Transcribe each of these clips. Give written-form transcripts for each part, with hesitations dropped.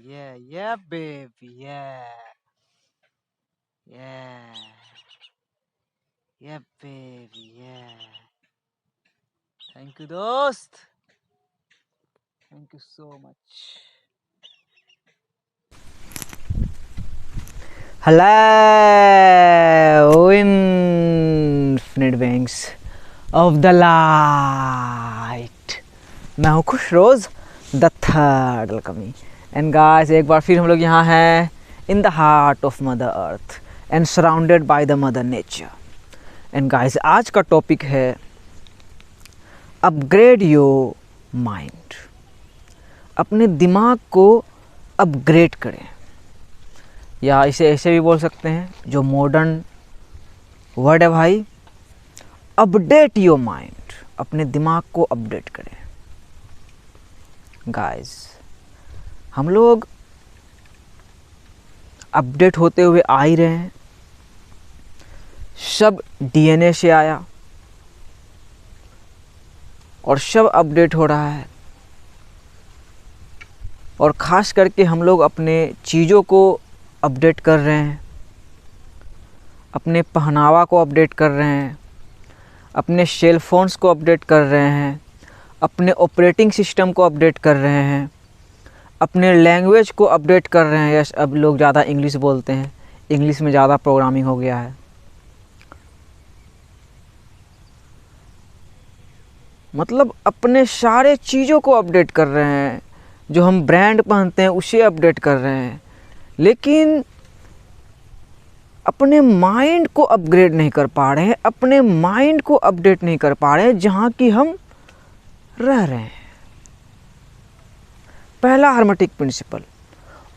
Yeah, baby, yeah, yeah, baby, yeah. Thank you, dost. Thank you so much. Hello, infinite beings of the light. मैं हूँ खुश रोज the third वेलकमी and guys एक बार फिर हम लोग यहाँ हैं in the heart of mother earth and surrounded by the mother nature. And guys आज का टॉपिक है अपग्रेड योर माइंड। अपने दिमाग को अपग्रेड करें, या इसे ऐसे भी बोल सकते हैं जो मॉडर्न वर्ड है भाई, अपडेट योर माइंड। अपने दिमाग को अपडेट करें। गाइस हम लोग अपडेट होते हुए आ ही रहे हैं। सब डीएनए से आया और सब अपडेट हो रहा है। और ख़ास करके हम लोग अपने चीज़ों को अपडेट कर रहे हैं, अपने पहनावा को अपडेट कर रहे हैं, अपने सेल फोन्स को अपडेट कर रहे हैं, अपने ऑपरेटिंग सिस्टम को अपडेट कर रहे हैं, अपने लैंग्वेज को अपडेट कर रहे हैं। यस, अब लोग ज़्यादा इंग्लिश बोलते हैं, इंग्लिश में ज़्यादा प्रोग्रामिंग हो गया है। मतलब अपने सारे चीज़ों को अपडेट कर रहे हैं। जो हम ब्रांड पहनते हैं उसे अपडेट कर रहे हैं, लेकिन अपने माइंड को अपग्रेड नहीं कर पा रहे हैं, अपने माइंड को अपडेट नहीं कर पा रहे हैं जहाँ की हम रह रहे हैं। पहला hermetic principle,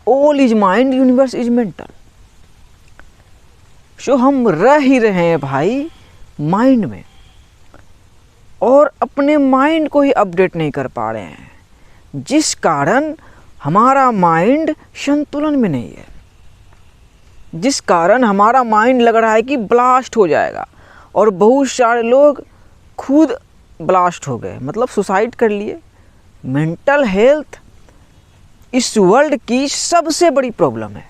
all is mind universe is mental. So हम रह ही रहे हैं भाई माइंड में, और अपने माइंड को ही अपडेट नहीं कर पा रहे हैं, जिस कारण हमारा माइंड संतुलन में नहीं है, जिस कारण हमारा माइंड लग रहा है कि ब्लास्ट हो जाएगा। और बहुत सारे लोग खुद ब्लास्ट हो गए, मतलब सुसाइड कर लिए। मेंटल हेल्थ इस वर्ल्ड की सबसे बड़ी प्रॉब्लम है,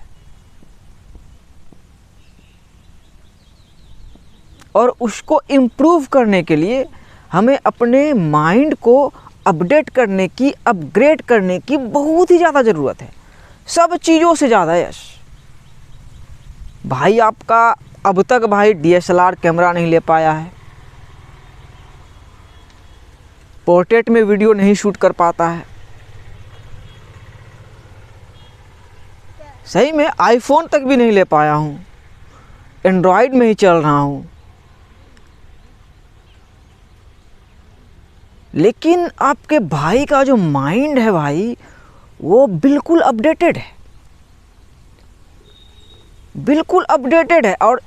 और उसको इम्प्रूव करने के लिए हमें अपने माइंड को अपडेट करने की, अपग्रेड करने की बहुत ही ज़्यादा ज़रूरत है, सब चीज़ों से ज़्यादा। यस भाई, आपका अब तक भाई डीएसएलआर कैमरा नहीं ले पाया है, पोर्ट्रेट में वीडियो नहीं शूट कर पाता है, सही में आईफोन तक भी नहीं ले पाया हूँ, एंड्रॉयड में ही चल रहा हूँ। लेकिन आपके भाई का जो माइंड है भाई, वो बिल्कुल अपडेटेड है, बिल्कुल अपडेटेड है। और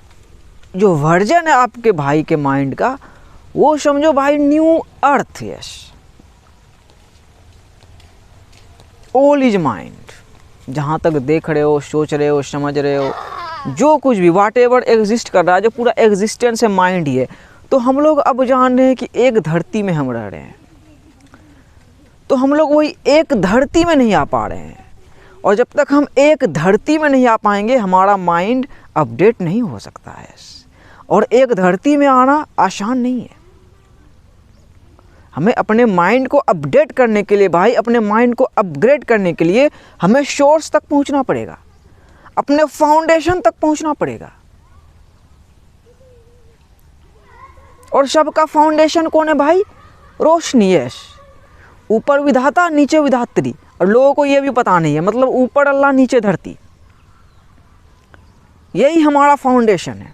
जो वर्जन है आपके भाई के माइंड का, वो समझो भाई new earth. Yes, all is mind. जहाँ तक देख रहे हो, सोच रहे हो, समझ रहे हो, जो कुछ भी वाट एवर एग्जिस्ट कर रहा है, जो पूरा एग्जिस्टेंस है माइंड ही है। तो हम लोग अब जान रहे हैं कि एक धरती में हम रह रहे हैं, तो हम लोग वही एक धरती में नहीं आ पा रहे हैं। और जब तक हम एक धरती में नहीं आ पाएंगे, हमारा माइंड अपडेट नहीं हो सकता है। और एक धरती में आना आसान नहीं है। हमें अपने माइंड को अपडेट करने के लिए भाई, अपने माइंड को अपग्रेड करने के लिए हमें सोर्स तक पहुंचना पड़ेगा, अपने फाउंडेशन तक पहुंचना पड़ेगा। और सबका फाउंडेशन कौन है भाई? रोशनी। यस, ऊपर विधाता नीचे विधात्री। और लोगों को ये भी पता नहीं है, मतलब ऊपर अल्लाह नीचे धरती, यही हमारा फाउंडेशन है।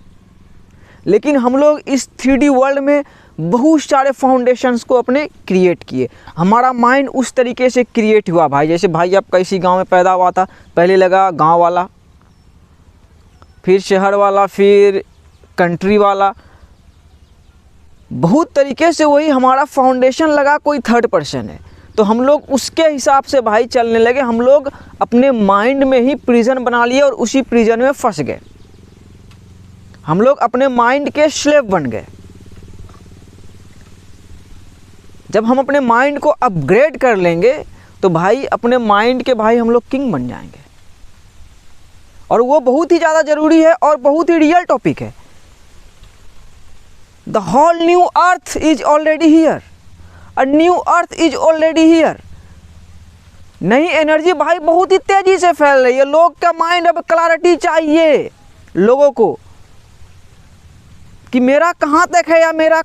लेकिन हम लोग इस 3D वर्ल्ड में बहुत सारे फाउंडेशंस को अपने क्रिएट किए। हमारा माइंड उस तरीके से क्रिएट हुआ भाई, जैसे भाई आपका इसी गांव में पैदा हुआ था, पहले लगा गांव वाला, फिर शहर वाला, फिर कंट्री वाला, बहुत तरीके से वही हमारा फाउंडेशन लगा। कोई थर्ड पर्सन है, तो हम लोग उसके हिसाब से भाई चलने लगे। हम लोग अपने माइंड में ही प्रिजन बना लिए और उसी प्रिजन में फंस गए। हम लोग अपने माइंड के स्लेव बन गए। जब हम अपने माइंड को अपग्रेड कर लेंगे तो भाई अपने माइंड के भाई हम लोग किंग बन जाएंगे। और वो बहुत ही ज़्यादा ज़रूरी है और बहुत ही रियल टॉपिक है। The whole new earth is already here, a new earth is already here. नई एनर्जी भाई बहुत ही तेज़ी से फैल रही है। लोग का माइंड अब क्लैरिटी चाहिए लोगों को कि मेरा कहाँ तक है या मेरा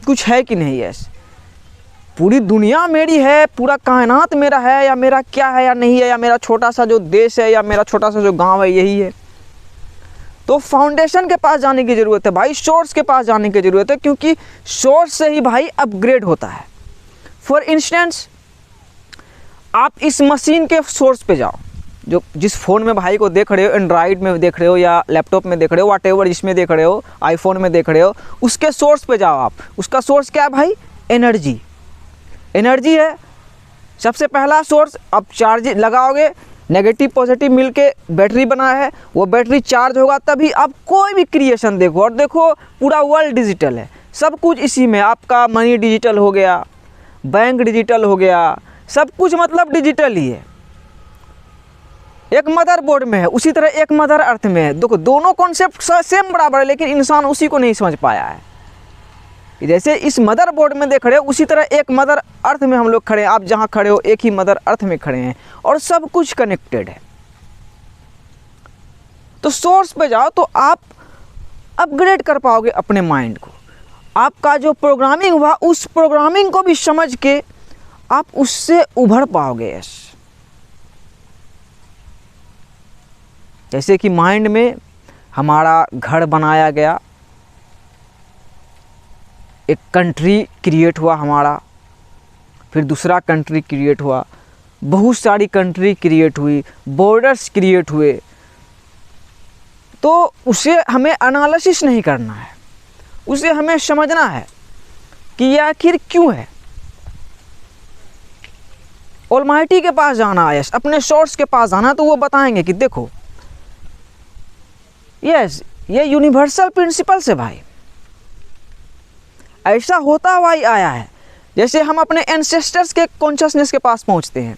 कुछ है कि नहीं है। पूरी दुनिया मेरी है, पूरा कायनात मेरा है या मेरा क्या है या नहीं है, या मेरा छोटा सा जो देश है या मेरा छोटा सा जो गांव है यही है। तो फाउंडेशन के पास जाने की ज़रूरत है भाई, सोर्स के पास जाने की ज़रूरत है, क्योंकि सोर्स से ही भाई अपग्रेड होता है। फॉर इंस्टेंस आप इस मशीन के सोर्स पे जाओ, जो जिस फ़ोन में भाई को देख रहे हो, एंड्रॉइड में देख रहे हो या लैपटॉप में देख रहे हो, व्हाटएवर जिसमें देख रहे हो, आईफोन में देख रहे हो, उसके सोर्स पे जाओ आप। उसका सोर्स क्या है भाई? एनर्जी। एनर्जी है सबसे पहला सोर्स। अब चार्ज लगाओगे, नेगेटिव पॉजिटिव मिलके बैटरी बना है, वो बैटरी चार्ज होगा तभी आप कोई भी क्रिएशन देखो। और देखो पूरा वर्ल्ड डिजिटल है, सब कुछ इसी में। आपका मनी डिजिटल हो गया, बैंक डिजिटल हो गया, सब कुछ मतलब डिजिटल ही है। एक मदर बोर्ड में है, उसी तरह एक मदर अर्थ में है। देखो दोनों कॉन्सेप्ट सेम बराबर है, लेकिन इंसान उसी को नहीं समझ पाया है। जैसे इस मदर बोर्ड में देख रहे हो, उसी तरह एक मदर अर्थ में हम लोग खड़े हैं। आप जहाँ खड़े हो एक ही मदर अर्थ में खड़े हैं और सब कुछ कनेक्टेड है। तो सोर्स पे जाओ तो आप अपग्रेड कर पाओगे अपने माइंड को। आपका जो प्रोग्रामिंग हुआ उस प्रोग्रामिंग को भी समझ के आप उससे उभर पाओगे। जैसे कि माइंड में हमारा घर बनाया गया, एक कंट्री क्रिएट हुआ हमारा, फिर दूसरा कंट्री क्रिएट हुआ, बहुत सारी कंट्री क्रिएट हुई, बॉर्डर्स क्रिएट हुए। तो उसे हमें एनालिसिस नहीं करना है, उसे हमें समझना है कि ये आखिर क्यों है। ऑलमाइटी के पास जाना है, अपने सोर्स के पास जाना, तो वो बताएंगे कि देखो यस ये यूनिवर्सल प्रिंसिपल्स है भाई, ऐसा होता हुआ ही आया है। जैसे हम अपने एंसेस्टर्स के कॉन्शियसनेस के पास पहुंचते हैं।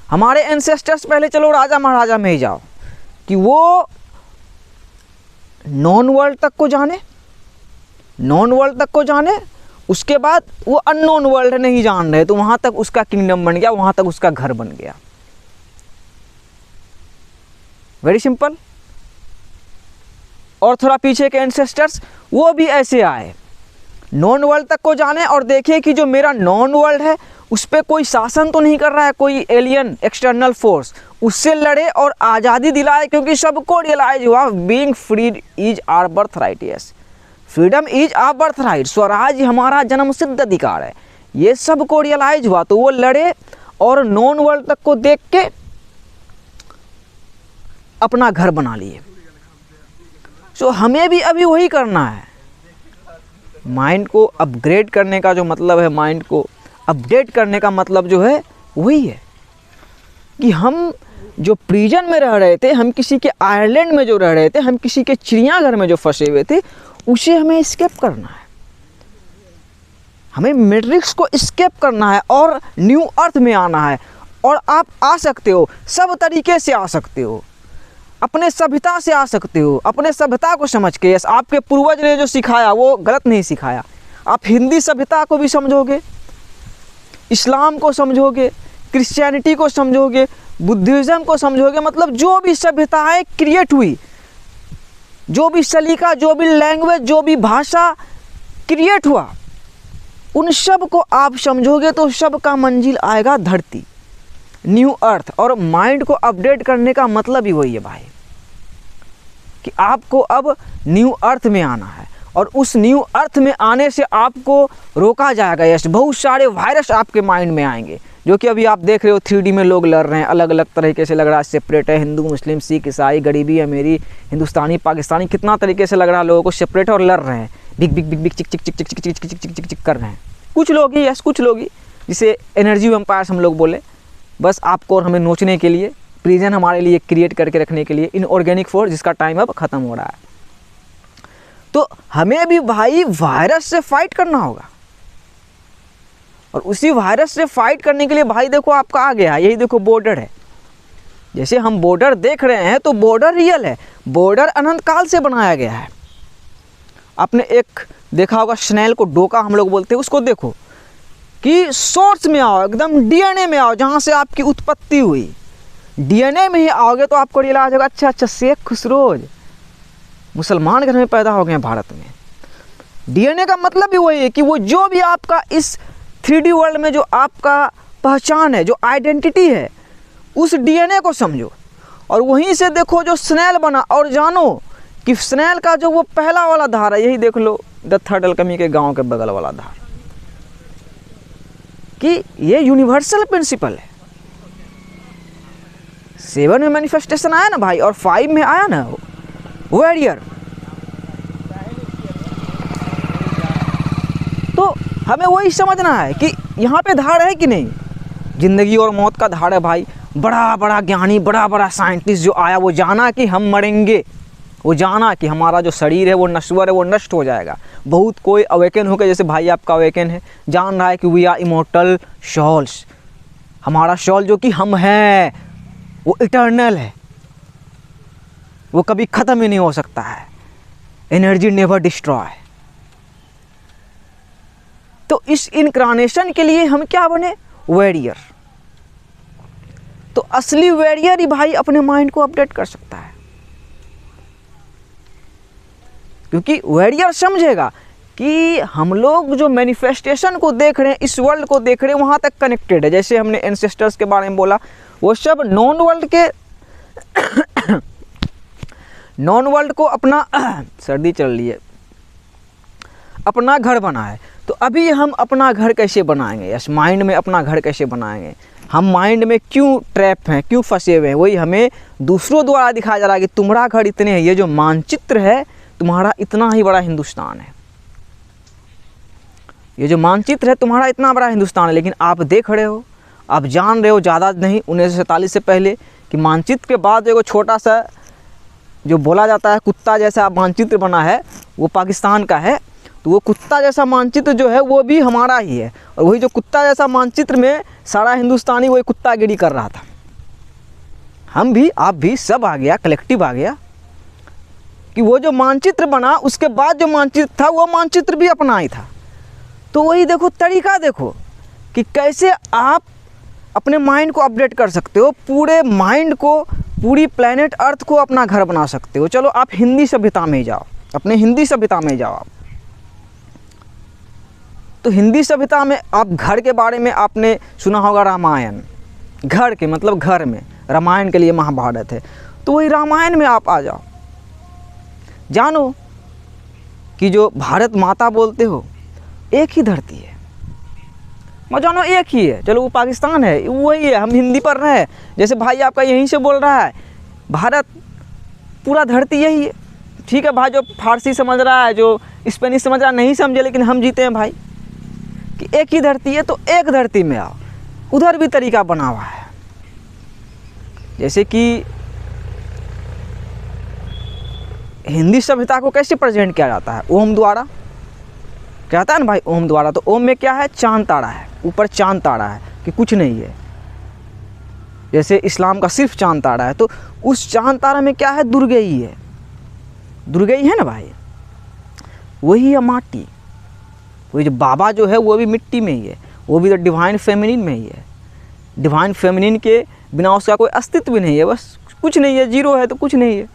हमारे एंसेस्टर्स, पहले चलो राजा महाराजा में ही जाओ कि वो नॉन वर्ल्ड तक को जाने, नॉन वर्ल्ड तक को जाने, उसके बाद वो अननोन वर्ल्ड नहीं जान रहे तो वहाँ तक उसका किंगडम बन गया, वहाँ तक उसका घर बन गया। Very simple. और थोड़ा पीछे के एंसेस्टर्स वो भी ऐसे आए, नॉन वर्ल्ड तक को जाने और देखे कि जो मेरा नॉन वर्ल्ड है उस पर कोई शासन तो नहीं कर रहा है, कोई एलियन एक्सटर्नल फोर्स, उससे लड़े और आज़ादी दिलाए। क्योंकि सबको रियलाइज हुआ being free is our birthright. Yes, freedom is our birthright, Swaraj हमारा जन्मसिद्ध अधिकार है। ये सबको रियलाइज हुआ तो वो लड़े और नॉन वर्ल्ड तक को देख के अपना घर बना लिए। सो हमें भी अभी वही करना है। माइंड को अपग्रेड करने का जो मतलब है, माइंड को अपडेट करने का मतलब जो है वही है कि हम जो प्रिजन में रह रहे थे, हम किसी के आयरलैंड में जो रह रहे थे, हम किसी के चिड़ियाघर में जो फंसे हुए थे, उसे हमें एस्केप करना है। हमें मैट्रिक्स को एस्केप करना है और न्यू अर्थ में आना है। और आप आ सकते हो, सब तरीके से आ सकते हो, अपने सभ्यता से आ सकते हो, अपने सभ्यता को समझ के। यस, आपके पूर्वज ने जो सिखाया वो गलत नहीं सिखाया। आप हिंदी सभ्यता को भी समझोगे, इस्लाम को समझोगे, क्रिश्चियनिटी को समझोगे, बुद्धिज़्म को समझोगे। मतलब जो भी सभ्यताएं क्रिएट हुई, जो भी सलीका, जो भी लैंग्वेज, जो भी भाषा क्रिएट हुआ, उन सब को आप समझोगे तो सब का मंजिल आएगा धरती, न्यू अर्थ। और माइंड को अपडेट करने का मतलब ही वही है भाई कि आपको अब न्यू अर्थ में आना है। और उस न्यू अर्थ में आने से आपको रोका जाएगा। यस, बहुत सारे वायरस आपके माइंड में आएंगे, जो कि अभी आप देख रहे हो 3D में लोग लड़ रहे हैं, अलग अलग तरीके से लग रहा है, सेपरेट है, हिंदू मुस्लिम सिख ईसाई गरीबी अमीरी हिंदुस्तानी पाकिस्तानी, कितना तरीके से लग रहा है लोगों को सेपरेट, और लड़ रहे हैं, बिग बिग बिग बिग चिक चिक चिक चिक चिक चिक चिक चिक चिक चिक कर रहे हैं। कुछ लोग ही, यस कुछ लोग ही, जिसे एनर्जी वैम्पायर्स हम लोग बोले, बस आपको और हमें नोचने के लिए, प्रिजन हमारे लिए क्रिएट करके रखने के लिए, इनऑर्गेनिक फोर्स जिसका टाइम अब ख़त्म हो रहा है। तो हमें भी भाई वायरस से फाइट करना होगा। और उसी वायरस से फाइट करने के लिए भाई देखो आपका आ गया है, यही देखो बॉर्डर है। जैसे हम बॉर्डर देख रहे हैं तो बॉर्डर रियल है, बॉर्डर अनंत काल से बनाया गया है। आपने एक देखा होगा स्नेल को डोका हम लोग बोलते हैं, उसको देखो कि सोर्स में आओ, एकदम डीएनए में आओ, जहाँ से आपकी उत्पत्ति हुई, डीएनए में ही आओगे तो आपको रियलाइज होगा अच्छा शेख खुसरोज मुसलमान घर में पैदा हो गए हैं भारत में। डीएनए का मतलब भी वही है कि वो जो भी आपका इस 3D वर्ल्ड में जो आपका पहचान है, जो आइडेंटिटी है, उस डीएनए को समझो और वहीं से देखो जो स्नेल बना, और जानो कि स्नेल का जो वो पहला वाला धार है, यही देख लो द थर्ड अल्केमी के गांव के बगल वाला धार, कि ये यूनिवर्सल प्रिंसिपल है। 7 में मैनिफेस्टेशन आया ना भाई, और 5 में आया ना वॉरियर। तो हमें वही समझना है कि यहाँ पे धार है कि नहीं, जिंदगी और मौत का धार है भाई। बड़ा बड़ा ज्ञानी, बड़ा बड़ा साइंटिस्ट जो आया, वो जाना कि हम मरेंगे, वो जाना कि हमारा जो शरीर है वो नश्वर है, वो नष्ट हो जाएगा। बहुत कोई अवेकन होकर, जैसे भाई आपका अवेकन है, जान रहा है कि वी आर इमोर्टल शॉल्स, हमारा शॉल जो कि हम हैं वो इटर्नल है, वो कभी ख़त्म ही नहीं हो सकता है। Energy never destroy. तो इस इनकारनेशन के लिए हम क्या बने? वॉरियर। तो असली वॉरियर ही भाई अपने माइंड को अपडेट कर सकता है, क्योंकि वॉरियर समझेगा कि हम लोग जो मैनिफेस्टेशन को देख रहे हैं, इस वर्ल्ड को देख रहे हैं, वहाँ तक कनेक्टेड है। जैसे हमने एंसेस्टर्स के बारे में बोला, वो सब नॉन वर्ल्ड के नॉन वर्ल्ड को अपना सर्दी चल रही है, अपना घर बना है। तो अभी हम अपना घर कैसे बनाएंगे? यस, माइंड में अपना घर कैसे बनाएंगे? हम माइंड में क्यों ट्रैप हैं, क्यों फंसे हुए हैं? वही हमें दूसरों द्वारा दिखाया जा रहा है कि तुम्हारा घर इतने है, ये जो मानचित्र है तुम्हारा इतना ही बड़ा हिंदुस्तान है, ये जो मानचित्र है तुम्हारा इतना बड़ा हिंदुस्तान है। लेकिन आप देख रहे हो, आप जान रहे हो ज़्यादा नहीं, 1947 से पहले, कि मानचित्र के बाद एगो छोटा सा जो बोला जाता है कुत्ता जैसा मानचित्र बना है, वो पाकिस्तान का है। तो वो कुत्ता जैसा मानचित्र जो है वो भी हमारा ही है, और वही जो कुत्ता जैसा मानचित्र में सारा हिंदुस्तानी वही कुत्तागिरी कर रहा था। हम भी, आप भी, सब आ गया, कलेक्टिव आ गया कि वो जो मानचित्र बना, उसके बाद जो मानचित्र था वो मानचित्र भी अपना ही था। तो वही देखो तरीका, देखो कि कैसे आप अपने माइंड को अपडेट कर सकते हो, पूरे माइंड को, पूरी प्लेनेट अर्थ को अपना घर बना सकते हो। चलो आप हिंदी सभ्यता में जाओ, अपने हिंदी सभ्यता में जाओ आप। तो हिंदी सभ्यता में आप घर के बारे में आपने सुना होगा, रामायण। घर के मतलब घर में, रामायण के लिए महाभारत है। तो वही रामायण में आप आ जाओ, जानो कि जो भारत माता बोलते हो, एक ही धरती है, मैं जानो एक ही है। चलो वो पाकिस्तान है, वही है, हम हिंदी पढ़ रहे हैं। जैसे भाई आपका यहीं से बोल रहा है, भारत पूरा धरती यही है। ठीक है भाई, जो फारसी समझ रहा है, जो स्पेनिश समझ रहा है, नहीं समझे, लेकिन हम जीते हैं भाई कि एक ही धरती है। तो एक धरती में आओ, उधर भी तरीका बना हुआ है। जैसे कि हिंदी सभ्यता को कैसे प्रेजेंट किया जाता है? ओम द्वारा कहता है ना भाई, ओम द्वारा। तो ओम में क्या है? चांद तारा है, ऊपर चांद तारा है कि कुछ नहीं है। जैसे इस्लाम का सिर्फ चांद तारा है, तो उस चांद तारा में क्या है? दुर्गई है, दुर्गई है ना भाई, वही है माटी। वही जो बाबा जो है वो भी मिट्टी में ही है, वो भी तो डिवाइन फेमिनिन में ही है। डिवाइन फेमिनिन के बिना उसका कोई अस्तित्व भी नहीं है, बस कुछ नहीं है, जीरो है तो कुछ नहीं है।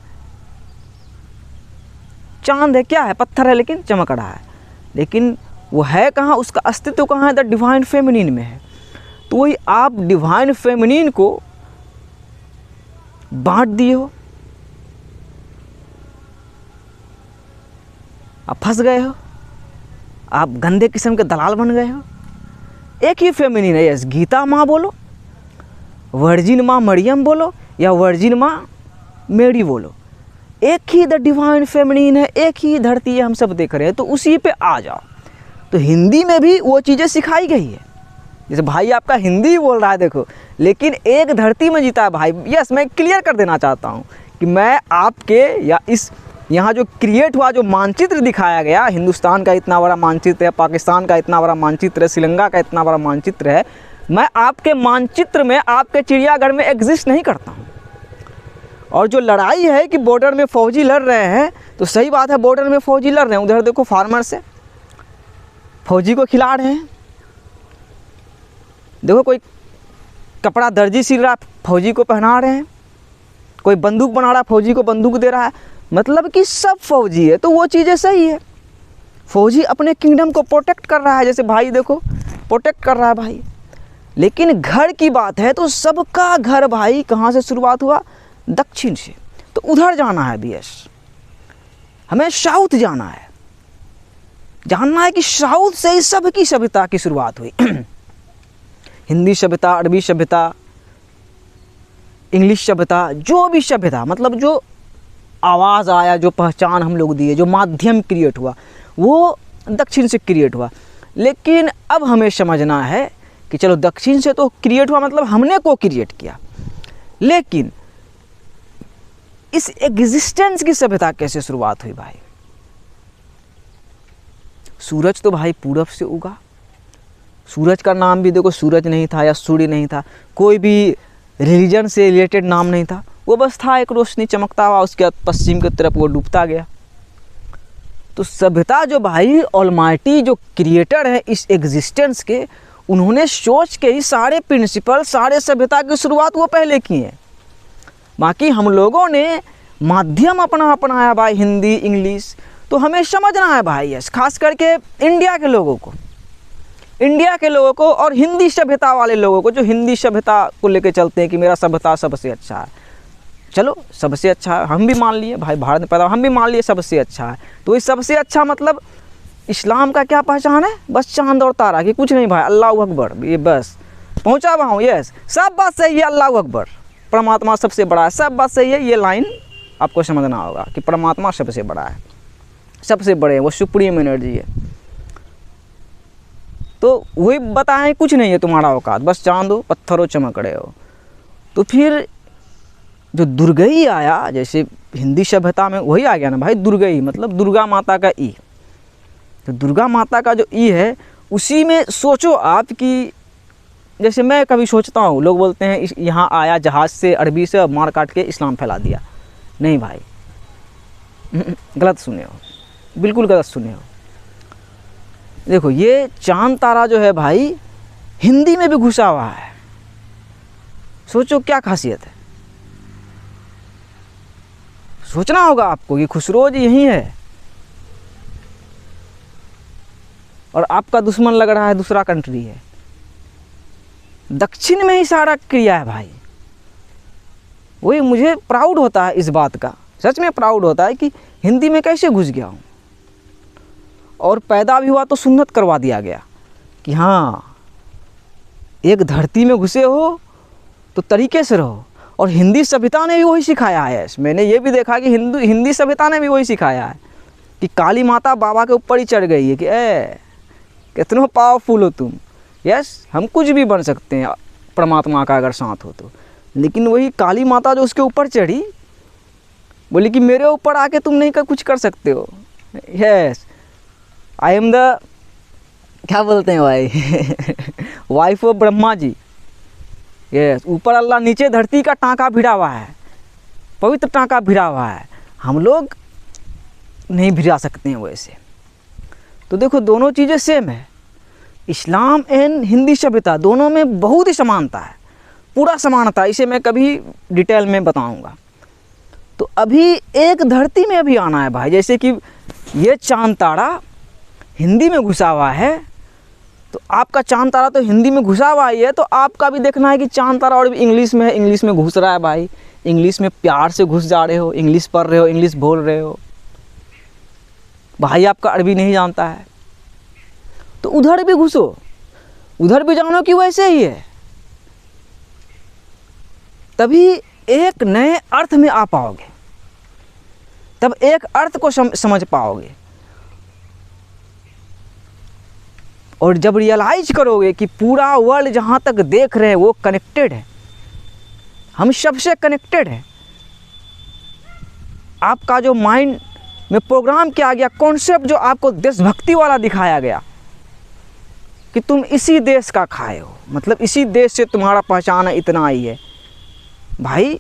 चांद है, क्या है? पत्थर है लेकिन चमक रहा है, लेकिन वो है कहाँ? उसका अस्तित्व कहाँ है? द डिवाइन फेमिनिन में है। तो वही आप डिवाइन फेमिनिन को बांट दिए हो, आप फंस गए हो, आप गंदे किस्म के दलाल बन गए हो। एक ही फेमिनिन है, यस, गीता माँ बोलो, वर्जिन माँ मरियम बोलो, या वर्जिन माँ मेरी बोलो, एक ही द डिवाइन फेमिनिन है, एक ही धरती है, हम सब देख रहे हैं। तो उसी पे आ जाओ। तो हिंदी में भी वो चीज़ें सिखाई गई है। जैसे भाई आपका हिंदी बोल रहा है देखो, लेकिन एक धरती में जीता है भाई। यस, मैं क्लियर कर देना चाहता हूँ कि मैं आपके या इस यहाँ जो क्रिएट हुआ, जो मानचित्र दिखाया गया, हिंदुस्तान का इतना बड़ा मानचित्र है, पाकिस्तान का इतना बड़ा मानचित्र है, श्रीलंका का इतना बड़ा मानचित्र है, मैं आपके मानचित्र में, आपके चिड़ियाघर में एग्जिस्ट नहीं करता हूँ। और जो लड़ाई है कि बॉर्डर में फ़ौजी लड़ रहे हैं, तो सही बात है, बॉर्डर में फ़ौजी लड़ रहे हैं, उधर देखो फार्मर्स है, फ़ौजी को खिला रहे हैं। देखो कोई कपड़ा दर्जी सिल रहा है, फ़ौजी को पहना रहे हैं, कोई बंदूक बना रहा है, फ़ौजी को बंदूक दे रहा है, मतलब कि सब फ़ौजी है। तो वो चीज़ें सही है, फ़ौजी अपने किंगडम को प्रोटेक्ट कर रहा है, जैसे भाई देखो प्रोटेक्ट कर रहा है भाई। लेकिन घर की बात है तो सबका घर भाई कहाँ से शुरुआत हुआ? दक्षिण से। तो उधर जाना है बीएस, हमें साउथ जाना है, जानना है कि साउथ से ही सबकी सभ्यता की शुरुआत हुई। हिंदी सभ्यता, अरबी सभ्यता, इंग्लिश सभ्यता, जो भी सभ्यता, मतलब जो आवाज़ आया, जो पहचान हम लोग दिए, जो माध्यम क्रिएट हुआ, वो दक्षिण से क्रिएट हुआ। लेकिन अब हमें समझना है कि चलो दक्षिण से तो क्रिएट हुआ, मतलब हमने को क्रिएट किया, लेकिन इस एग्जिस्टेंस की सभ्यता कैसे शुरुआत हुई भाई? सूरज तो भाई पूरब से उगा, सूरज का नाम भी देखो सूरज नहीं था या सूर्य नहीं था, कोई भी रिलीजन से रिलेटेड नाम नहीं था, वो बस था एक रोशनी चमकता हुआ, उसके बाद पश्चिम की तरफ वो डूबता गया। तो सभ्यता जो भाई ऑलमाइटी जो क्रिएटर है इस एग्जिस्टेंस के, उन्होंने सोच के ही सारे प्रिंसिपल, सारे सभ्यता की शुरुआत वो पहले की है। बाकी हम लोगों ने माध्यम अपना अपनाया भाई, हिंदी, इंग्लिश। तो हमें समझना है भाई, यस, खास करके इंडिया के लोगों को, इंडिया के लोगों को और हिंदी सभ्यता वाले लोगों को, जो हिंदी सभ्यता को लेकर चलते हैं कि मेरा सभ्यता सबसे अच्छा है। चलो सबसे अच्छा है, हम भी मान लिए भाई, भारत में पैदा, हम भी मान लिए सबसे अच्छा है। तो इस सबसे अच्छा मतलब इस्लाम का क्या पहचान है? बस चांद और तारा की, कुछ नहीं भाई, अल्लाह अकबर, ये बस पहुँचा हुआ हूँ। यस, सब बात सही है, अल्लाह अकबर, परमात्मा सबसे बड़ा है, सब बात सही है। ये लाइन आपको समझना होगा कि परमात्मा सबसे बड़ा है, सबसे बड़े हैं, वो सुप्रीम एनर्जी है। तो वही बताएं, कुछ नहीं है तुम्हारा औकात, बस चांद हो, पत्थर हो, चमक रहे हो। तो फिर जो दुर्गई आया, जैसे हिंदी सभ्यता में वही आ गया ना भाई, दुर्गई मतलब दुर्गा माता का ई। तो दुर्गा माता का जो ई है, उसी में सोचो आप कि जैसे मैं कभी सोचता हूँ, लोग बोलते हैं यहाँ आया जहाज़ से, अरबी से, मार काट के इस्लाम फैला दिया। नहीं भाई, गलत सुने हो, बिल्कुल गलत सुने हो। देखो ये चांद तारा जो है भाई, हिंदी में भी घुसा हुआ है। सोचो क्या खासियत है, सोचना होगा आपको कि खुसरो जी यही है और आपका दुश्मन लग रहा है दूसरा कंट्री है। दक्षिण में ही सारा क्रिया है भाई। वही मुझे प्राउड होता है इस बात का, सच में प्राउड होता है कि हिंदी में कैसे घुस गया हूँ। और पैदा भी हुआ तो सुन्नत करवा दिया गया कि हाँ, एक धरती में घुसे हो तो तरीके से रहो। और हिंदी सभ्यता ने भी वही सिखाया है। मैंने ये भी देखा कि हिंदी सभ्यता ने भी वही सिखाया है कि काली माता बाबा के ऊपर ही चढ़ गई है कि कितना पावरफुल हो तुम। यस, हम कुछ भी बन सकते हैं परमात्मा का अगर साथ हो तो। लेकिन वही काली माता जो उसके ऊपर चढ़ी, बोली कि मेरे ऊपर आके तुम नहीं कुछ कर सकते हो। यस, आई एम द, क्या बोलते हैं भाई, wife of Brahma ji. Yes, ऊपर अल्लाह, नीचे धरती का टाँका भिड़ा हुआ है, पवित्र टाँका भिड़ा हुआ है। हम लोग नहीं भिड़ा सकते हैं वैसे। तो देखो दोनों चीज़ें सेम है, इस्लाम एंड हिंदी सभ्यता दोनों में बहुत ही समानता है, पूरा समानता। इसे मैं कभी डिटेल में बताऊंगा। तो अभी एक धरती में अभी आना है भाई, जैसे कि ये चांद तारा हिंदी में घुसा हुआ है, तो आपका चांद तारा तो हिंदी में घुसा हुआ ही है, तो आपका भी देखना है कि चांद तारा और इंग्लिश में है, इंग्लिश में घुस रहा है भाई। इंग्लिश में प्यार से घुस जा रहे हो, इंग्लिश पढ़ रहे हो, इंग्लिश बोल रहे हो भाई। आपका अरबी नहीं जानता है तो उधर भी घुसो, उधर भी जानो कि वैसे ही है, तभी एक नए अर्थ में आ पाओगे, तब एक अर्थ को समझ पाओगे। और जब रियलाइज करोगे कि पूरा वर्ल्ड जहाँ तक देख रहे हैं वो कनेक्टेड है, हम सबसे कनेक्टेड है। आपका जो माइंड में प्रोग्राम किया गया, कॉन्सेप्ट जो आपको देशभक्ति वाला दिखाया गया कि तुम इसी देश का खाए हो, मतलब इसी देश से तुम्हारा पहचान है, इतना ही है भाई।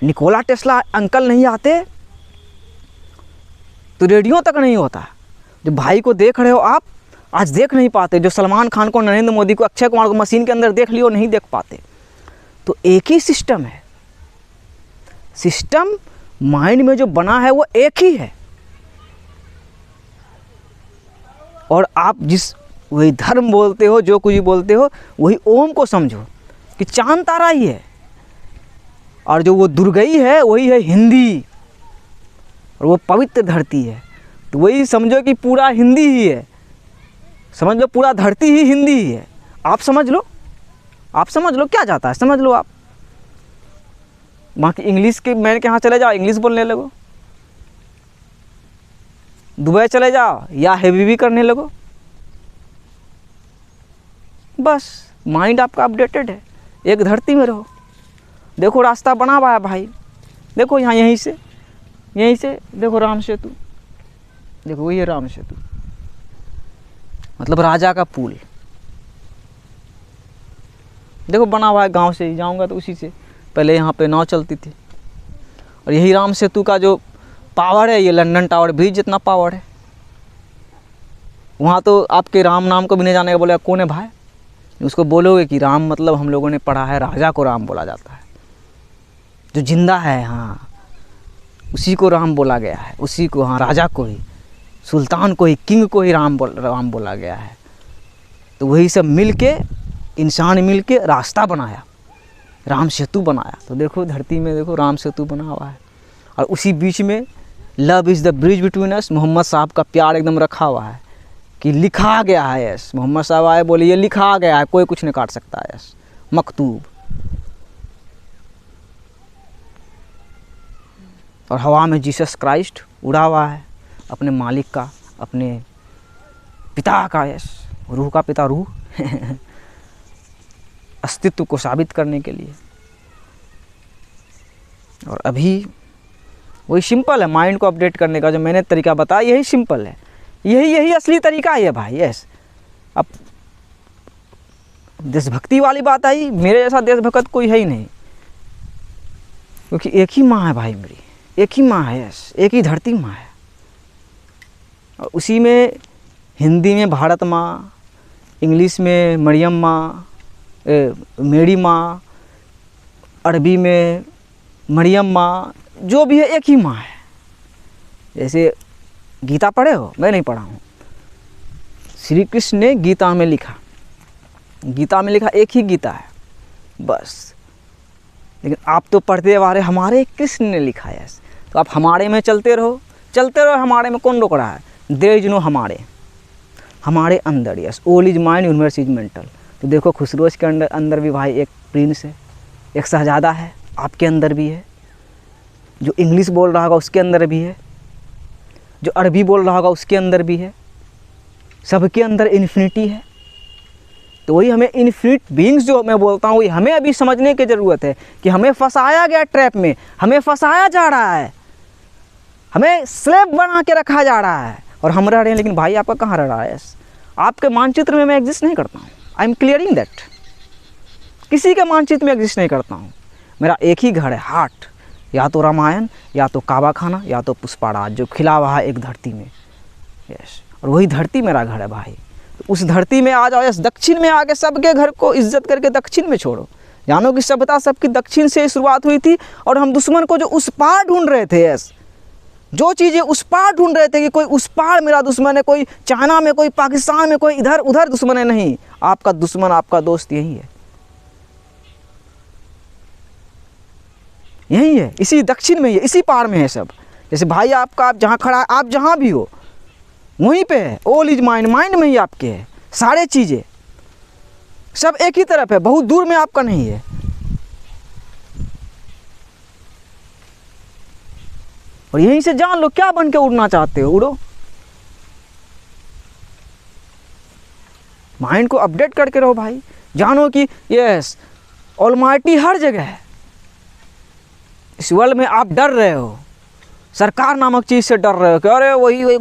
निकोला टेस्ला अंकल नहीं आते तो रेडियो तक नहीं होता। जो भाई को देख रहे हो आप, आज देख नहीं पाते। जो सलमान खान को, नरेंद्र मोदी को, अक्षय कुमार को मशीन के अंदर देख लियो, नहीं देख पाते। तो एक ही सिस्टम है, सिस्टम माइंड में जो बना है वो एक ही है। और आप जिस वही धर्म बोलते हो, जो कुछ भी बोलते हो, वही ओम को समझो कि चांद तारा ही है। और जो वो दुर्गई है वही है हिंदी, और वो पवित्र धरती है। तो वही समझो कि पूरा हिंदी ही है, समझ लो पूरा धरती ही हिंदी ही है। आप समझ लो, आप समझ लो, क्या जाता है, समझ लो आप। बाकी इंग्लिश के मैंने के यहाँ चले जाओ, इंग्लिश बोलने लगो। दुबई चले जाओ या हेवी भी करने लगो। बस माइंड आपका अपडेटेड है, एक धरती में रहो। देखो रास्ता बना हुआ है भाई, देखो यहाँ यहीं से देखो राम सेतु, देखो वही है राम सेतु, मतलब राजा का पुल। देखो बना हुआ है, गांव से ही जाऊंगा तो उसी से। पहले यहाँ पे नाव चलती थी। और यही राम सेतु का जो पावर है, ये लंदन टावर ब्रिज जितना पावर है। वहाँ तो आपके राम नाम को भी नहीं जानेगा, बोलेगा कौन है भाई। उसको बोलोगे कि राम, मतलब हम लोगों ने पढ़ा है राजा को राम बोला जाता है, जो जिंदा है, हाँ उसी को राम बोला गया है, उसी को, हाँ राजा को ही, सुल्तान को ही, किंग को ही राम बोला गया है। तो वही सब मिल के, इंसान मिल के रास्ता बनाया, राम सेतु बनाया। तो देखो धरती में देखो राम सेतु बना हुआ है। और उसी बीच में love is the bridge between us, Mohammad Sahab का प्यार एकदम रखा हुआ है कि लिखा गया है। यस, मोहम्मद साहब आए, बोले ये लिखा गया है, कोई कुछ नहीं काट सकता है। यस, मकतूब। और हवा में जीसस क्राइस्ट उड़ा हुआ है, अपने मालिक का, अपने पिता का, यस रूह का पिता, रूह अस्तित्व को साबित करने के लिए। और अभी वही सिंपल है माइंड को अपडेट करने का, जो मैंने तरीका बताया यही सिंपल है, यही असली तरीका है भाई। यस, अब देशभक्ति वाली बात आई, मेरे जैसा देशभक्त कोई है ही नहीं, क्योंकि एक ही माँ है भाई मेरी, एक ही माँ है। यस, एक ही धरती माँ है। और उसी में हिंदी में भारत माँ, इंग्लिश में मरियम माँ, मेरी माँ, अरबी में मरियम माँ, जो भी है एक ही माँ है। जैसे गीता पढ़े हो, मैं नहीं पढ़ा हूँ। श्री कृष्ण ने गीता में लिखा, एक ही गीता है बस। लेकिन आप तो पढ़ते आ रहे, हमारे कृष्ण ने लिखा है। तो आप हमारे में चलते रहो, हमारे में कौन रोक रहा है। देयर इज नो हमारे अंदर। Yes, all is mind, universe is mental. तो देखो खुसरोज के अंदर भी भाई एक प्रिंस है, एक शहजादा है, आपके अंदर भी है। जो इंग्लिश बोल रहा होगा उसके अंदर भी है, जो अरबी बोल रहा होगा उसके अंदर भी है, सबके अंदर इन्फिनिटी है। तो वही हमें इन्फिनिट बीइंग्स जो मैं बोलता हूँ, वही हमें अभी समझने की ज़रूरत है कि हमें फंसाया गया ट्रैप में, हमें फंसाया जा रहा है, हमें स्लेब बना के रखा जा रहा है और हम रह रहे हैं। लेकिन भाई आपका कहाँ रह रहा है? आपके मानचित्र में मैं एग्जिस्ट नहीं करता हूँ। I am clearing that. किसी के मानचित्र में एग्जिस्ट नहीं करता हूँ। मेरा एक ही घर है, हार्ट। या तो रामायण, या तो काबा खाना, या तो पुष्पाराज, जो खिला हुआ है एक धरती में। यस, और वही धरती मेरा घर है भाई। तो उस धरती में आ जाओ। यस, दक्षिण में आके सबके घर को इज्जत करके दक्षिण में छोड़ो। जानो कि सभ्यता सबकी दक्षिण से शुरुआत हुई थी और हम दुश्मन को जो उस पार ढूंढ रहे थे, यस, जो चीज़ें उस पार ढूंढ रहे थे कि कोई उस पार मेरा दुश्मन है, कोई चाइना में, कोई पाकिस्तान में, कोई इधर उधर दुश्मन है। नहीं, आपका दुश्मन, आपका दोस्त यही है, यही है, इसी दक्षिण में ही है, इसी पार में है सब। जैसे भाई आपका, आप जहाँ खड़ा है, आप जहाँ भी हो वहीं पे है। ऑल इज माइंड, माइंड में ही आपके है सारे चीज़ें, सब एक ही तरफ है, बहुत दूर में आपका नहीं है। और यहीं से जान लो क्या बन के उड़ना चाहते हो, उड़ो। माइंड को अपडेट करके रहो भाई। जानो कि यस, ऑलमाइटी हर जगह है। इस वर्ल्ड में आप डर रहे हो, सरकार नामक चीज़ से डर रहे हो कि अरे वही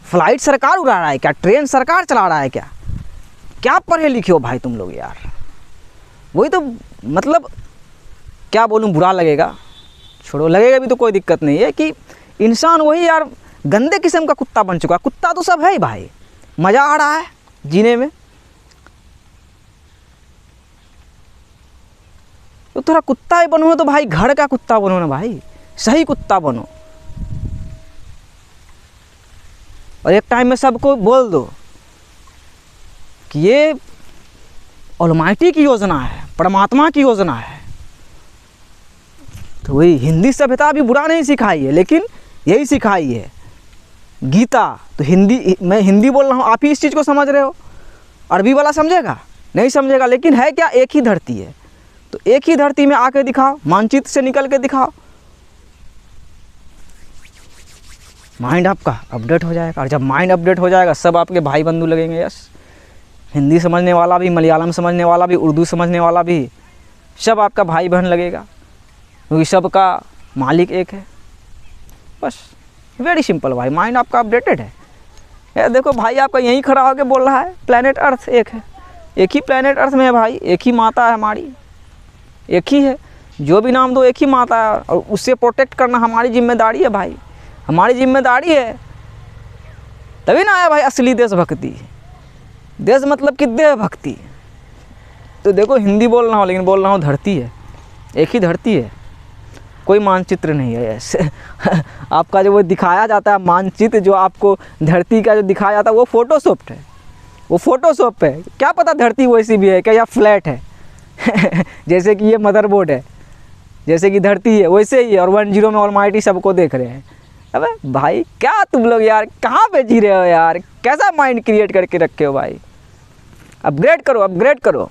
फ्लाइट सरकार उड़ा रहा है क्या, ट्रेन सरकार चला रहा है क्या, क्या पढ़े लिखे हो भाई तुम लोग यार। वही तो मतलब क्या बोलूँ, बुरा लगेगा, छोड़ो, लगेगा भी तो कोई दिक्कत नहीं है कि इंसान वही यार गंदे किस्म का कुत्ता बन चुका है। कुत्ता तो सब है ही भाई, मज़ा आ रहा है जीने में, तो थोड़ा कुत्ता ही बनो तो भाई घर का कुत्ता बनो ना भाई, सही कुत्ता बनो। और एक टाइम में सबको बोल दो कि ये ऑलमाइटी की योजना है, परमात्मा की योजना है। तो वही हिंदी सभ्यता भी बुरा नहीं सिखाई है, लेकिन यही सिखाई है गीता। तो हिंदी, मैं हिंदी बोल रहा हूँ, आप ही इस चीज़ को समझ रहे हो, अरबी वाला समझेगा नहीं समझेगा, लेकिन है क्या, एक ही धरती है। तो एक ही धरती में आके दिखाओ, मानचित्र से निकल के दिखाओ, माइंड आपका अपडेट हो जाएगा। और जब माइंड अपडेट हो जाएगा सब आपके भाई बंधु लगेंगे। यस, हिंदी समझने वाला भी, मलयालम समझने वाला भी, उर्दू समझने वाला भी, सब आपका भाई बहन लगेगा, क्योंकि सबका मालिक एक है। बस वेरी सिंपल भाई, माइंड आपका अपडेटेड है। यार देखो भाई आपका यहीं खड़ा होकर बोल रहा है प्लेनेट अर्थ एक है, एक ही प्लेनेट अर्थ में है भाई, एक ही माता है हमारी, एक ही है, जो भी नाम दो एक ही माता है। और उससे प्रोटेक्ट करना हमारी जिम्मेदारी है भाई, हमारी जिम्मेदारी है। तभी ना आया भाई असली देशभक्ति। देश मतलब कि देशभक्ति। तो देखो हिंदी बोल रहा हूँ, लेकिन बोल रहा हूँ धरती है, एक ही धरती है, कोई मानचित्र नहीं है। ऐसे आपका जो वो दिखाया जाता है मानचित्र, जो आपको धरती का जो दिखाया जाता है वो फोटोशॉप है, वो फोटोशॉप है। क्या पता धरती वैसी भी है क्या, या फ्लैट है जैसे कि ये मदरबोर्ड है, जैसे कि धरती है वैसे ही है, और 10 में ऑलमाइटी सबको देख रहे हैं। अबे भाई क्या तुम लोग यार कहाँ पे जी रहे हो यार, कैसा माइंड क्रिएट करके रखे हो भाई। अपग्रेड करो, अपग्रेड करो,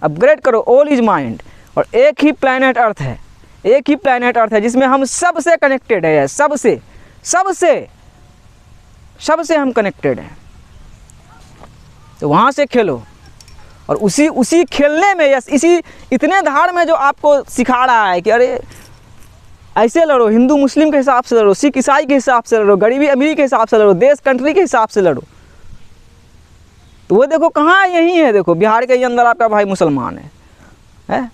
अपग्रेड करो। All is mind. और एक ही प्लैनेट अर्थ है, एक ही प्लैनेट अर्थ है जिसमें हम सबसे कनेक्टेड है, सबसे सबसे सबसे हम कनेक्टेड हैं। तो वहाँ से खेलो, और उसी खेलने में, यस इसी इतने धार में जो आपको सिखा रहा है कि अरे ऐसे लड़ो, हिंदू मुस्लिम के हिसाब से लड़ो, सिख ईसाई के हिसाब से लड़ो, गरीबी अमीरी के हिसाब से लड़ो, देश कंट्री के हिसाब से लड़ो। तो वो देखो कहाँ, यही है, देखो बिहार के अंदर आपका भाई मुसलमान है?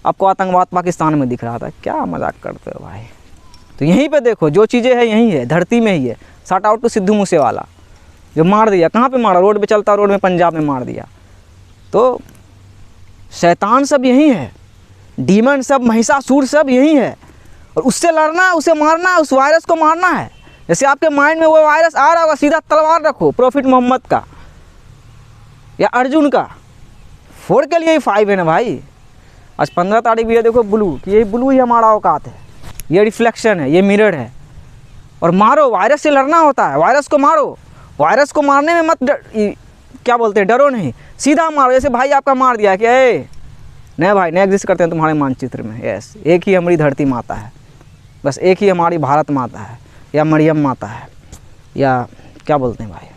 आपको आतंकवाद पाकिस्तान में दिख रहा था, क्या मजाक करते हो भाई। तो यहीं पे देखो जो चीज़ें हैं यहीं है, धरती में ही है। Shout out to Sidhu Moosewala, जो मार दिया, कहाँ पे मारा, रोड पे चलता रोड में पंजाब में मार दिया। तो शैतान सब यही है, डीमन सब, महिषासुर सब यही है। और उससे लड़ना, उसे मारना, उस वायरस को मारना है। जैसे आपके माइंड में वो वायरस आ रहा होगा, सीधा तलवार रखो प्रॉफिट मोहम्मद का या अर्जुन का, 4 के लिए ही 5 है ना भाई। आज 15 तारीख भी है, देखो ब्लू, कि यही ब्लू ही हमारा औकात है, ये रिफ्लेक्शन है, ये मिरर है। और मारो, वायरस से लड़ना होता है, वायरस को मारो। वायरस को मारने में मत क्या बोलते हैं, डरो नहीं, सीधा मारो। जैसे भाई आपका मार दिया कि नहीं भाई नहीं एग्जिस्ट करते हैं तुम्हारे मानचित्र में। यस, एक ही हमारी धरती माता है, बस एक ही हमारी भारत माता है, या मरियम माता है, या क्या बोलते हैं भाई,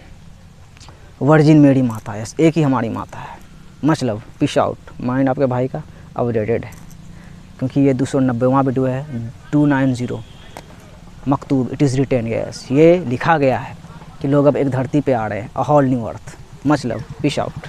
वर्जिन मेरी माता है। यस, एक ही हमारी माता है। Much love, peace out. Mind आपके भाई का अपडेटेड है, क्योंकि ये 290वां वीडियो है, 290 मकतूब, इट इज़ रिटेन। यस, ये लिखा गया है कि लोग अब एक धरती पे आ रहे हैं, a whole new earth. Much love, peace out.